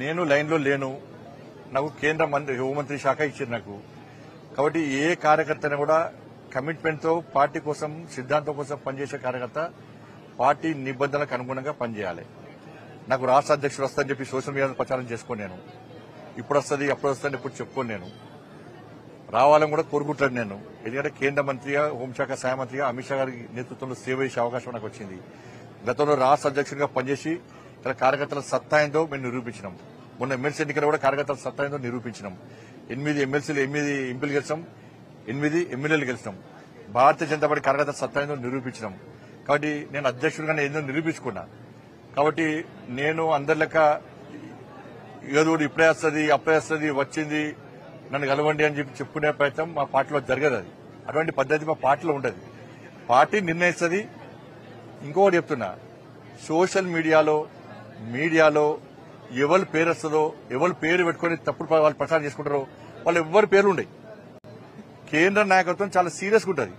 నేను లైన్లో లేను. నాకు కేంద్ర హోంమంత్రి శాఖ ఇచ్చారు నాకు. కాబట్టి ఏ కార్యకర్తను కూడా కమిట్మెంట్తో పార్టీ కోసం సిద్ధాంతం కోసం పనిచేసే కార్యకర్త పార్టీ నిబంధనలకు అనుగుణంగా పనిచేయాలి. నాకు రాష్ట్ర అధ్యక్షుడు వస్తుందని చెప్పి సోషల్ మీడియాలో ప్రచారం చేసుకోను. నేను ఇప్పుడు వస్తుంది అప్పుడు వస్తుంది ఇప్పుడు చెప్పుకోను. నేను రావాలని కూడా కోరుకుంటాను. నేను ఎందుకంటే కేంద్ర మంత్రిగా హోంశాఖ సహాయ మంత్రిగా అమిత్ షా గారి నేతృత్వంలో సేవ చేసే అవకాశం నాకు వచ్చింది. గతంలో రాష్ట్ర అధ్యక్షుడిగా పనిచేసి ఇక్కడ కార్యకర్తల సత్తాయంతో మేము నిరూపించినాం. మొన్న ఎమ్మెల్సీ ఎన్నికలు కూడా కార్యకర్తల సత్తాయంతో నిరూపించినాం. 8 ఎమ్మెల్సీలు 8 ఎంపీలు గెలిచాం, 8 ఎమ్మెల్యేలు గెలిచాం. భారతీయ జనతా పార్టీ కార్యకర్తల సత్తాయంతో నిరూపించినాం. కాబట్టి నేను అధ్యక్షుడిగానే ఏదో నిరూపించుకున్నా. కాబట్టి నేను అందరి లెక్క ఏదో ఇప్పుడే వస్తుంది అప్పుడే వస్తుంది వచ్చింది నన్ను కలవండి అని చెప్పి చెప్పుకునే ప్రయత్నం మా పార్టీలో జరగదు. అది అటువంటి పద్ధతి మా పార్టీలో ఉండదు. పార్టీ నిర్ణయిస్తుంది. ఇంకొకటి చెప్తున్నా, సోషల్ మీడియాలో ఎవరి పేరు వస్తుందో ఎవరి పేరు పెట్టుకుని తప్పుడు వాళ్ళు ప్రచారం చేసుకుంటారో వాళ్ళు ఎవరి పేర్లు ఉండవు. కేంద్ర నాయకత్వం చాలా సీరియస్గా ఉంటుంది.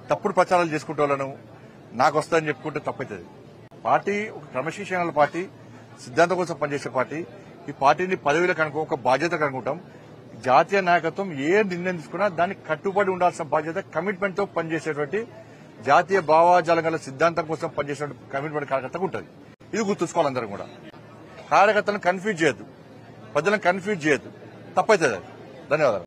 తప్పుడు ప్రచారాలు చేసుకుంటే వాళ్ళను నాకు వస్తుందని చెప్పుకుంటే తప్పవుతుంది. పార్టీ ఒక క్రమశిక్షణ పార్టీ, సిద్ధాంతం కోసం పనిచేసే పార్టీ. ఈ పార్టీని పదవిలకు అనుకో ఒక బాధ్యతకు అనుకుంటాం. జాతీయ నాయకత్వం ఏ నిర్ణయం తీసుకున్నా దానికి కట్టుబడి ఉండాల్సిన బాధ్యత, కమిట్మెంట్ తో పనిచేసేటువంటి జాతీయ భావాజాలం గల సిద్ధాంతం కోసం పనిచేసే కమిట్మెంట్ కార్యకర్తకు ఉంటుంది. ఇది గుర్తుంచుకోవాలి. అందరం కూడా కార్యకర్తలను కన్ఫ్యూజ్ చేయొద్దు, ప్రజలను కన్ఫ్యూజ్ చేయొద్దు. తప్పవుతుంది. ధన్యవాదాలు.